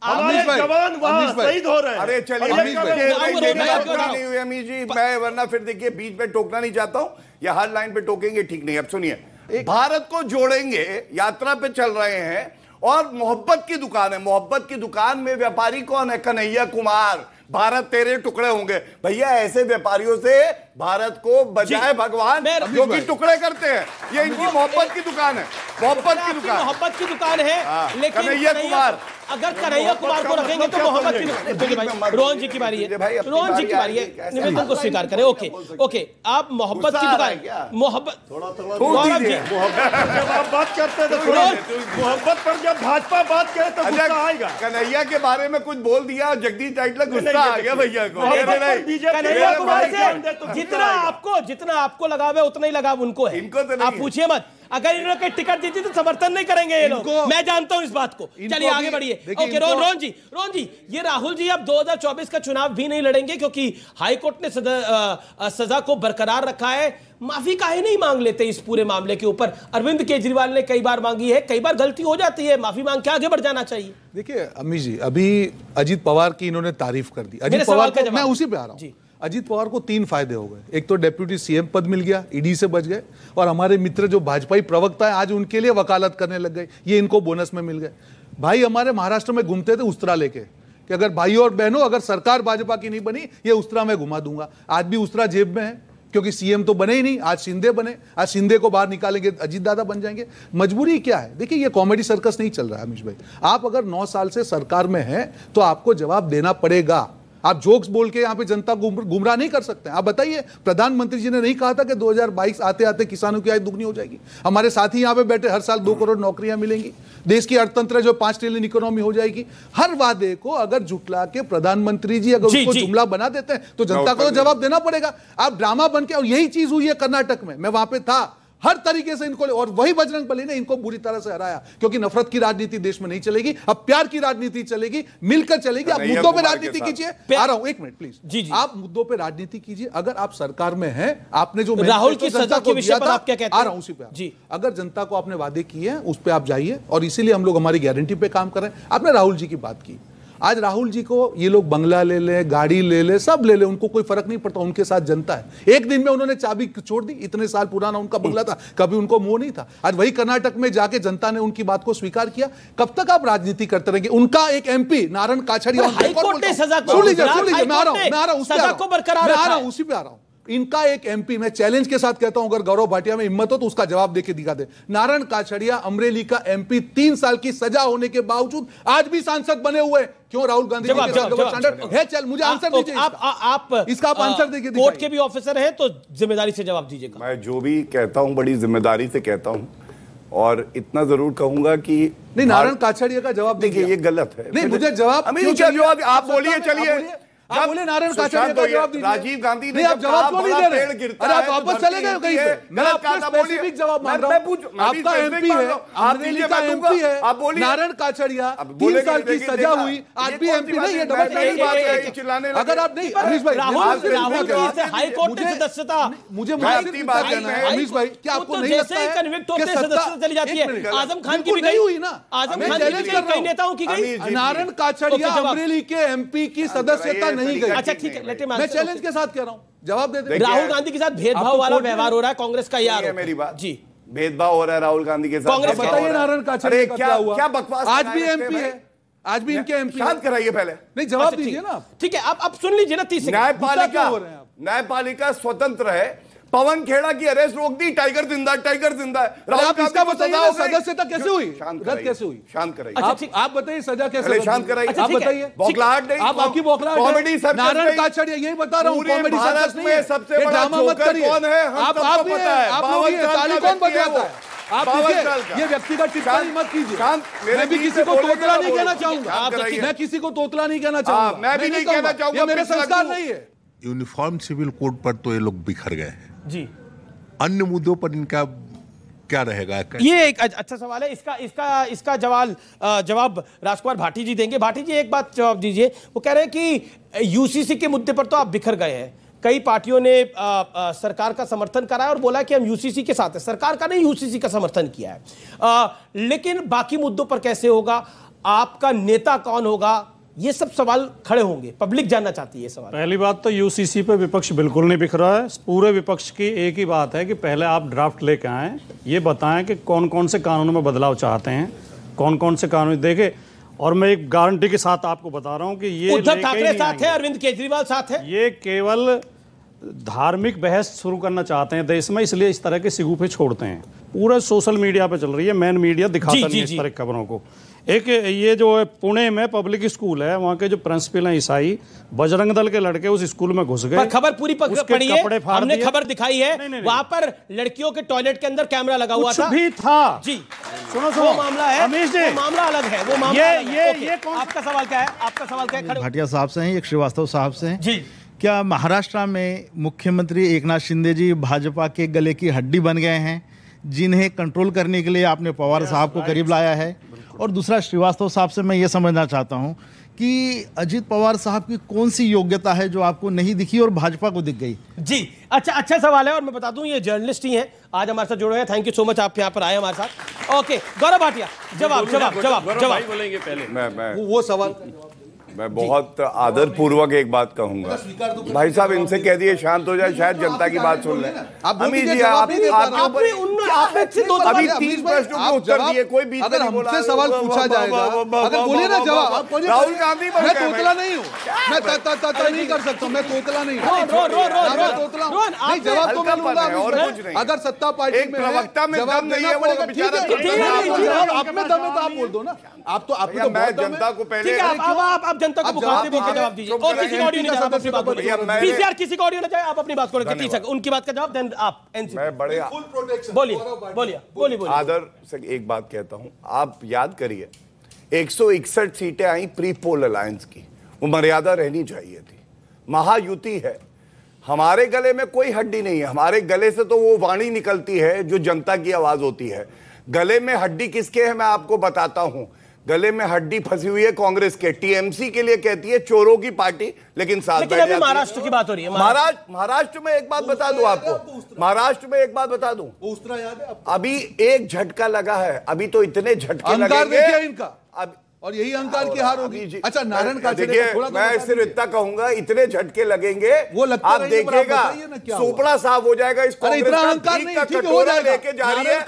हमारे जवान वहां शहीद हो रहे हैं। अरे चलिए नहीं हुई अमीश जी, मैं वरना फिर देखिए बीच में टोकना नहीं चाहता हूं, या हर लाइन पे टोकेंगे ठीक नहीं। अब सुनिए, भारत को जोड़ेंगे यात्रा पे चल रहे हैं और मोहब्बत की दुकान है, मोहब्बत की दुकान में व्यापारी कौन है? कन्हैया कुमार। भारत तेरे टुकड़े होंगे। भैया ऐसे व्यापारियों से भारत को बजाय भगवान जो कि टुकड़े करते हैं, ये इनकी मोहब्बत की दुकान है, मोहब्बत की दुकान, मोहब्बत की दुकान है। लेकिन कन्हैया कुमार, अगर कन्हैया कुमार को रखेंगे तो मोहब्बत की। रोहन जी की बारी है, रोहन जी की बारी है, निवेदन को स्वीकार करें। ओके ओके, आप मोहब्बत की दुकान, मोहब्बत गौरव जी जब आप बात करते हैं तो मोहब्बत पर जब भाजपा बात करे तो गुस्सा आएगा। कन्हैया के बारे में कुछ बोल दिया, जगदीश टाइटलर गुस्सा आ गया भैया को। कन्हैया कुमार से जितना आपको लगाव है उतना ही लगाव उनको है, इनको तो आप पूछिए मत। अगर इन्होंने टिकट दी थी तो समर्थन नहीं करेंगे ये लोग, मैं जानता हूं इस बात को। चलिए आगे बढ़िए। ओके रोहन जी, ये राहुल जी अब 2024 का चुनाव भी नहीं लड़ेंगे क्योंकि हाईकोर्ट ने सजा को बरकरार रखा है। माफी काहे नहीं मांग लेते इस पूरे मामले के ऊपर? अरविंद केजरीवाल ने कई बार मांगी है, कई बार गलती हो जाती है, माफी मांग के आगे बढ़ जाना चाहिए। देखिए अमीश जी, अभी अजीत पवार की इन्होंने तारीफ कर दी। अजीत पवार का मैं उसी पे आ रहा हूँ। अजीत पवार को 3 फायदे हो गए। एक तो डेप्यूटी सीएम पद मिल गया, ईडी से बच गए, और हमारे मित्र जो भाजपाई प्रवक्ता है आज उनके लिए वकालत करने लग गए, ये इनको बोनस में मिल गए। भाई हमारे महाराष्ट्र में घूमते थे उस्तरा लेके कि अगर भाई और बहनों अगर सरकार भाजपा की नहीं बनी ये उस्तरा मैं घुमा दूंगा। आज भी उस्तरा जेब में है क्योंकि सीएम तो बने ही नहीं। आज शिंदे बने, आज शिंदे को बाहर निकालेंगे अजीत दादा बन जाएंगे। मजबूरी क्या है? देखिए ये कॉमेडी सर्कस नहीं चल रहा है अमीश भाई। आप अगर 9 साल से सरकार में हैं तो आपको जवाब देना पड़ेगा। आप जोक्स बोल के यहाँ पे जनता को गुमराह नहीं कर सकते। आप बताइए, प्रधानमंत्री जी ने नहीं कहा था कि 2022 आते आते किसानों की आय दुगनी हो जाएगी? हमारे साथी यहाँ पे बैठे, हर साल 2 करोड़ नौकरियां मिलेंगी, देश की अर्थतंत्र जो 5 ट्रिलियन इकोनॉमी हो जाएगी। हर वादे को अगर झुटला के प्रधानमंत्री जी अगर उसको जुमला बना देते हैं तो जनता को तो जवाब देना पड़ेगा। आप ड्रामा बन के, और यही चीज हुई है कर्नाटक में, मैं वहां पे था, हर तरीके से इनको, और वही बजरंग बली ने इनको बुरी तरह से हराया क्योंकि नफरत की राजनीति देश में नहीं चलेगी, अब प्यार की राजनीति चलेगी, मिलकर चलेगी। आप मुद्दों पे राजनीति कीजिए। आ रहा हूं, 1 मिनट प्लीज। जी। आप मुद्दों पे राजनीति कीजिए। अगर आप सरकार में हैं, आपने जो राहुल की सजा के विषय पर आप क्या कहते हैं? आ रहा हूं उसी पे जी। अगर जनता को आपने वादे किए हैं उस पर आप जाइए, और इसीलिए हम लोग हमारी गारंटी पे काम कर रहे हैं। आपने राहुल जी की बात की, आज राहुल जी को ये लोग बंगला ले ले, गाड़ी ले ले, सब ले ले, उनको कोई फर्क नहीं पड़ता। उनके साथ जनता है। एक दिन में उन्होंने चाबी छोड़ दी। इतने साल पुराना उनका बंगला था, कभी उनको मोह नहीं था। आज वही कर्नाटक में जाके जनता ने उनकी बात को स्वीकार किया। कब तक आप राजनीति करते रहेंगे? उनका एक एमपी नारायण काछड़िया, हाईकोर्ट ने सजा को, सुन लीजिए, मैं आ रहा हूं, सजा को बरकरार रखा है। उसी पे आ रहा हूं। इनका एक एमपी, मैं चैलेंज के साथ कहता हूं, अगर गौरव भाटिया में हिम्मत हो तो उसका जवाब देके दिखा दे। नारायण काछड़िया अमरेली का एमपी 3 साल की सजा होने के बावजूद आज भी सांसद बने हुए। क्यों? राहुल गांधी जी के साथ डबल स्टैंडर्ड है। चल मुझे आंसर दीजिए इसका। आप आंसर देखिए, कोर्ट के भी ऑफिसर हैं तो जिम्मेदारी से जवाब दीजिएगा। मैं जो भी कहता हूं बड़ी जिम्मेदारी से कहता हूं, और इतना जरूर कहूंगा कि नहीं, नारायण काछड़िया का जवाब देखिए ये गलत है। नहीं, मुझे जवाब आप बोलिए, चलिए आप बोले नारायण काछड़िया का जवाब दीजिए। राजीव गांधी ने आप जवाब क्यों नहीं दे रहे? अरे आप वापस चले गए कहीं पे। मैं आपका स्पेसिफिक जवाब मांग रहा हूं। आपका एमपी है, अमरेली का एमपी है, नारायण काछड़िया 3 साल की सजा हुई, आज भी एमपी नहीं। ये डबल स्टैंडर्ड बात है। अगर आप नहीं, अमीश भाई, हाईकोर्ट की सदस्यता, मुझे कहना है अमीश भाई, क्या आपको नहीं लगता है कन्विक्ट होते सदस्यता चली जाती है? आजम खान की भी नहीं हुई ना। आजम खान की कई नेताओं की गई। नारायण काछड़िया अमरेली के एमपी की सदस्यता नहीं गई। अच्छा ठीक है, मैं चैलेंज के साथ कह रहा हूं, जवाब दे दे। राहुल गांधी के साथ भेदभाव वाला व्यवहार हो रहा है कांग्रेस का, यार मेरी बात जी, भेदभाव हो रहा है राहुल गांधी के साथ। कांग्रेस बताइए नारायण काछड़िया का क्या हुआ? क्या बकवास? आज भी एमपी है, आज भी इनके एमपी। शांत कराइए पहले। नहीं, जवाब दीजिए ना। ठीक है, आप सुन लीजिए ना। 30 न्यायपालिका स्वतंत्र है। पवन खेड़ा की अरेस्ट रोक दी, टाइगर जिंदा, टाइगर जिंदा है। आप इसका बताइए, सदस्यता कैसे हुई? रद्द कैसे हुई? शांत कराइए। आप बताइए सजा कैसे? शांत कराइए। आप बताइए। बौखलाहट नहीं, आप आपकी बौखलाहट कॉमेडी सर्कस। नारायण काछड़िया यही बता रहा हूं, कॉमेडी सर्कस नहीं है। सबसे बड़ा जोकर कौन है? आप पता है, आप लोग ये ताली कौन बजाता है? आप ये व्यक्तिगत टिप्पणी मत कीजिए। मैं भी किसी को तोतला नहीं कहना चाहूंगा। मैं किसी को तोतला नहीं कहना चाहूंगा। मैं भी नहीं कहना चाहूंगा, मेरे संस्कार नहीं है। यूनिफॉर्म सिविल कोड पर तो ये लोग बिखर गए हैं जी। अन्य मुद्दों पर इनका क्या रहेगा? ये एक अच्छा सवाल है। इसका जवाब राजकुमार भाटी जी देंगे। भाटी जी एक बात जवाब दीजिए। वो कह रहे हैं कि यूसीसी के मुद्दे पर तो आप बिखर गए हैं, कई पार्टियों ने सरकार का समर्थन करा है और बोला कि हम यूसीसी के साथ हैं। सरकार का नहीं, यूसीसी का समर्थन किया है, लेकिन बाकी मुद्दों पर कैसे होगा? आपका नेता कौन होगा, ये सब सवाल खड़े होंगे, पब्लिक जानना चाहती है सवाल। पहली बात तो यूसीसी पे विपक्ष बिल्कुल नहीं बिखरा है। पूरे विपक्ष की एक ही बात है कि पहले आप ड्राफ्ट लेके आएं, ये बताएं कि कौन कौन से कानूनों में बदलाव चाहते हैं, कौन कौन से कानून देखे। और मैं एक गारंटी के साथ आपको बता रहा हूं कि ये उद्धव ठाकरे साथ है, अरविंद केजरीवाल साथ है, ये केवल धार्मिक बहस शुरू करना चाहते हैं देश में, इसलिए इस तरह के सिगूफे छोड़ते हैं। पूरा सोशल मीडिया पे चल रही है, मेन मीडिया दिखाता नहीं इस तरह की खबरों को। एक ये जो है पुणे में पब्लिक स्कूल है, वहाँ के जो प्रिंसिपल हैं ईसाई, बजरंग दल के लड़के उस स्कूल में घुस गए। खबर पूरी पड़ी है, हमने खबर दिखाई है, वहाँ पर लड़कियों के टॉयलेट के अंदर कैमरा लगा हुआ था भी था जी। सुनो वो मामला है, अमीश जी, वो मामला अलग है, वो मामला ये आपका सवाल क्या है? आपका सवाल क्या है? भाटिया साहब से हैं, एक श्रीवास्तव साहब से हैं जी। क्या महाराष्ट्र में मुख्यमंत्री एकनाथ शिंदे जी भाजपा के गले की हड्डी बन गए हैं, जिन्हें कंट्रोल करने के लिए आपने पवार साहब को करीब लाया है? और दूसरा श्रीवास्तव साहब से मैं ये समझना चाहता हूं कि अजीत पवार साहब की कौन सी योग्यता है जो आपको नहीं दिखी और भाजपा को दिख गई? जी अच्छा सवाल है, और मैं बता दूं ये जर्नलिस्ट ही हैं, आज हमारे साथ जुड़े हैं। थैंक यू सो मच, आप यहाँ पर आए हमारे साथ। ओके गौरव भाटिया, जवाब बोलेंगे पहले। मैं वो सवाल मैं बहुत आदर पूर्वक एक बात कहूंगा, भाई साहब इनसे कह दिए शांत हो जाए, शायद जनता की बात सुन लें। अभी जी अभी 30 प्रश्नों के उत्तर दिए, कोई बीच में नहीं बोला। हमसे सवाल पूछा जाएगा, अगर बोलिए ना जवाब। राहुल गांधी मैं तोतला नहीं हूँ, मैं नहीं कर सकता, मैं तोतला नहीं हूँ, नहीं जवाब तो मैं लूंगा। अगर सत्ता पार्टी में प्रवक्ता में दम नहीं है, वो बेचारा आप में दम है तो आप बोल दो ना। आप तो मैं जनता को पहले आप जनता को मुखातिब होकर जवाब दीजिए, और किसी को ऑडियो नहीं जाए, आप अपनी बात बोलिए। पीसीआर किसी को ऑडियो ना जाए, आप अपनी बात को लेकर 30 सेकंड उनकी बात का जवाब, देन आप एनसीपी। मैं बड़े बोलिए आदर से एक बात कहता हूं, आप याद करिए 161 सीटें आई प्री पोल अलायंस की, वो मर्यादा रहनी चाहिए थी। महायुति है, हमारे गले में कोई हड्डी नहीं है, हमारे गले से तो वो वाणी निकलती है जो जनता की आवाज होती है। गले में हड्डी किसके है मैं आपको बताता हूं, गले में हड्डी फंसी हुई है कांग्रेस के। टीएमसी के लिए कहती है चोरों की पार्टी, लेकिन साथ बैठ जाती है। महाराष्ट्र की बात हो रही है, महाराष्ट्र में एक बात बता दूं आपको, महाराष्ट्र में एक बात बता दूं, अभी एक झटका लगा है, अभी तो इतने झटके लगेंगे इनका, और यही अहंकार की हार होगी। अच्छा नारायण का देखिए, मैं सिर्फ इतना कहूंगा, इतने झटके लगेंगे, वो आप देखिएगा सोपड़ा साफ हो जाएगा। इस कांग्रेस का कटोरा लेके जा रही है,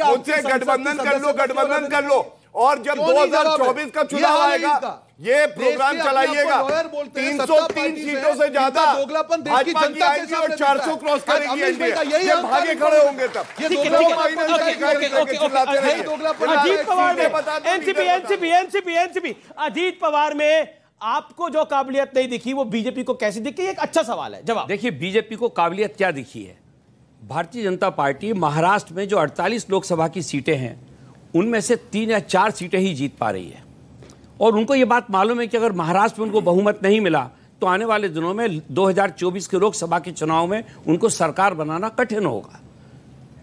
मुझसे गठबंधन कर लो, और जब 2024 का चुनाव आएगा ये प्रोग्राम चलाइएगा। 303 सीटों से ज्यादा भाजपा की आएगी और 400 क्रॉस करेगी एनडीए, ये भागे खड़े होंगे तब। अजीत पवार में एनसीपी अजीत पवार में आपको जो काबिलियत नहीं दिखी वो बीजेपी को कैसी दिखी? एक अच्छा सवाल है, जवाब। देखिए बीजेपी को काबिलियत क्या दिखी है, भारतीय जनता पार्टी महाराष्ट्र में जो 48 लोकसभा की सीटें हैं उनमें से 3 या 4 सीटें ही जीत पा रही है, और उनको ये बात मालूम है कि अगर महाराष्ट्र में उनको बहुमत नहीं मिला तो आने वाले दिनों में 2024 के लोकसभा के चुनाव में उनको सरकार बनाना कठिन होगा।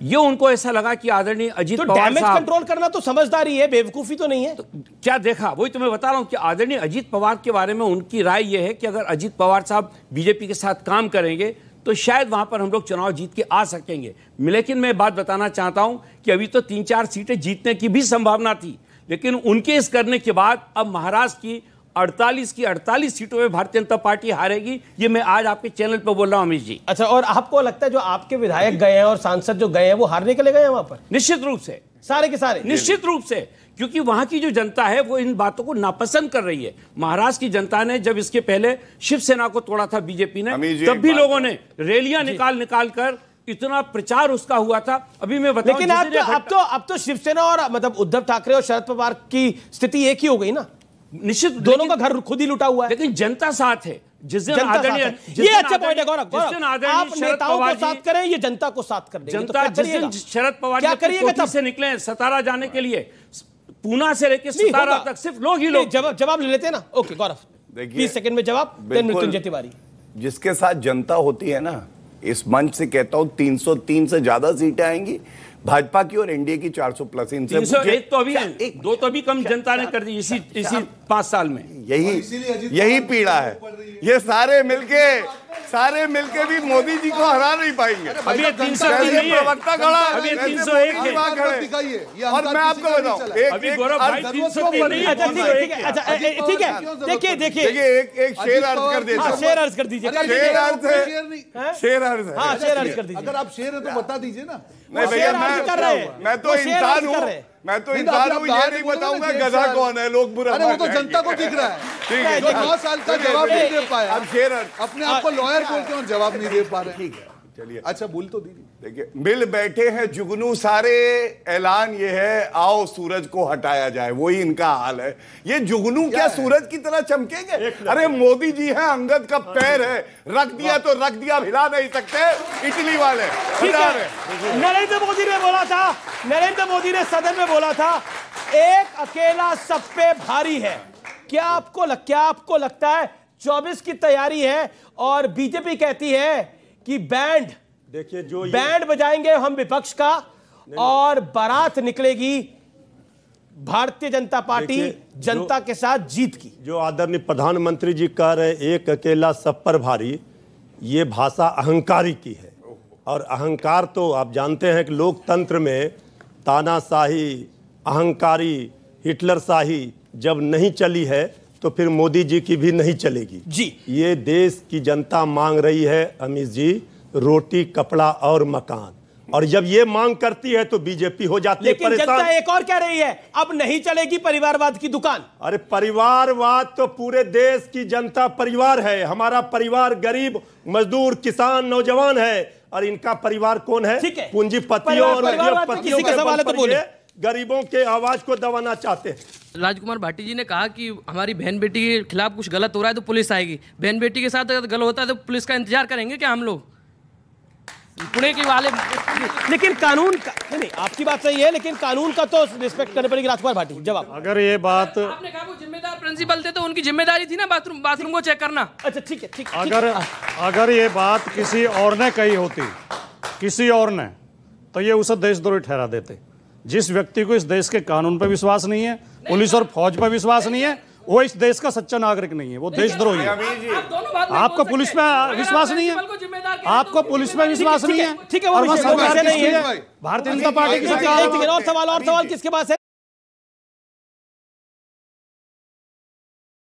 ये उनको ऐसा लगा कि आदरणीय अजीत पवार डैमेज कंट्रोल करना तो समझदारी है, बेवकूफी तो नहीं है। तो क्या देखा, वही तो मैं बता रहा हूं कि आदरणीय अजीत पवार के बारे में उनकी राय यह है कि अगर अजीत पवार साहब बीजेपी के साथ काम करेंगे तो शायद वहां पर हम लोग चुनाव जीत के आ सकेंगे। लेकिन मैं बात बताना चाहता हूं कि अभी तो 3-4 सीटें जीतने की भी संभावना थी, लेकिन उनके इस करने के बाद अब महाराष्ट्र की 48 सीटों में भारतीय जनता पार्टी हारेगी। ये मैं आज आपके चैनल पर बोल रहा हूं अमित जी। अच्छा, और आपको लगता है जो आपके विधायक गए हैं और सांसद जो गए हैं वो हारने के लिए गए हैं वहां पर? निश्चित रूप से, सारे के सारे निश्चित रूप से, क्योंकि वहां की जो जनता है वो इन बातों को नापसंद कर रही है। महाराष्ट्र की जनता ने जब इसके पहले शिवसेना को तोड़ा था बीजेपी ने, तब भी लोगों ने रैलियां निकाल कर इतना प्रचार उसका हुआ था। अभी मैं बताऊं, लेकिन अब तो शिवसेना और मतलब उद्धव ठाकरे और शरद पवार की स्थिति एक ही हो गई ना। निश्चित, दोनों का घर खुद ही लुटा हुआ है, लेकिन जनता साथ है। जिस दिन आदरणीय, ये अच्छा पॉइंट है गौरव, आप नेताओं को साथ करें, ये जनता को साथ कर देंगे। जनता जिस दिन शरद पवार क्या करिएगा से निकले सतारा जाने के लिए, पूना से लेकर सतारा तक सिर्फ लोग ही लोग। जवाब ले लेते हैं ना। ओके गौरव, 20 सेकंड में जवाब, मृत्युंजय तिवारी। जिसके साथ जनता होती है ना, इस मंच से कहता हूं 303 से ज्यादा सीटें आएंगी भाजपा की और एनडीए की 400 प्लस। इनसे 301 तो अभी दो तो भी कम जनता ने कर दी इसी 5 साल में। यही पीड़ा है, ये सारे मिलके सारे मिलके भी मोदी जी को हरा नहीं पाएंगे। अभी 303 नहीं है, प्रवक्ता खड़ा, अभी 301 है। और मैं आपको बताऊं, अभी गौरव भाई 303 नहीं है। अच्छा ठीक है, देखिए एक शेर अर्ज कर देता हूं। शेर अर्ज कर दीजिए। शेर अर्ज है, शेर अर्ज है। हाँ, शेर अर्ज कर दीजिए। अगर आप शेर है तो बता दीजिए ना। नहीं भैया, मैं तो इंसान हूँ, मैं तो इंसान हूँ, ये नहीं बताऊंगा गधा कौन है, लोग बुरा। अरे वो तो जनता को दिख रहा है। ठीक है, जो 9 साल का जवाब नहीं दे पाया, अब शेर अपने आप को लॉयर बोलते हैं और जवाब नहीं दे पा रहे। ठीक है, चलिए। अच्छा बोल तो दीजिए। देखिए, मिल बैठे हैं जुगनू सारे, ऐलान ये है आओ सूरज को हटाया जाए, वही इनका हाल है। ये जुगनू क्या सूरज की तरह चमकेंगे? अरे मोदी जी हैं, अंगद का पैर है, रख दिया तो रख दिया, हिला नहीं सकते। इटली वाले नरेंद्र मोदी ने बोला था, नरेंद्र मोदी ने सदन में बोला था, एक अकेला सब पे भारी है। क्या आपको लगता है 24 की तैयारी है और बीजेपी कहती है कि बैंड, देखिए जो बैंड बजाएंगे हम विपक्ष का और बारात निकलेगी भारतीय जनता पार्टी जनता के साथ जीत की। जो आदरणीय प्रधानमंत्री जी कह रहे एक अकेला सब पर भारी, ये भाषा अहंकारी की है। और अहंकार तो आप जानते हैं कि लोकतंत्र में तानाशाही, अहंकारी, हिटलरशाही जब नहीं चली है तो फिर मोदी जी की भी नहीं चलेगी जी। ये देश की जनता मांग रही है अमित जी, रोटी, कपड़ा और मकान, और जब ये मांग करती है तो बीजेपी हो जाती है परेशान। जनता एक और कह रही है, अब नहीं चलेगी परिवारवाद की दुकान। अरे परिवारवाद तो पूरे देश की जनता परिवार है। हमारा परिवार गरीब, मजदूर, किसान, नौजवान है, और इनका परिवार कौन है? पूंजीपतियों और उद्योगपतियों के बल पर ये गरीबों के आवाज को दबाना चाहते हैं। राजकुमार भाटी जी ने कहा कि हमारी बहन बेटी के खिलाफ कुछ गलत हो रहा है तो पुलिस आएगी। बहन बेटी के साथ अगर गलत होता है तो पुलिस का इंतजार करेंगे क्या हम लोग? पुणे के वाले लेकिन कानून का नहीं, आपकी बात सही है, लेकिन कानून का तो रिस्पेक्ट करनी पड़ेगी। राजकुमार भाटी जवाब। अगर ये बात आपने कहा वो जिम्मेदार प्रिंसिपल थे तो उनकी जिम्मेदारी थी ना बाथरूम को चेक करना। अच्छा ठीक है, ठीक। अगर ये बात किसी और ने कही होती, किसी और ने, तो ये उसे देशद्रोही ठहरा देते। जिस व्यक्ति को इस देश के कानून पर विश्वास नहीं है, पुलिस और फौज पर विश्वास नहीं है, वो इस देश का सच्चा नागरिक नहीं है, वो देशद्रोही है। आपको पुलिस में विश्वास नहीं है, आपको पुलिस में विश्वास नहीं है, ठीक है, वो विषय नहीं है। भारतीय जनता पार्टी की सरकार। और सवाल किसके पास है?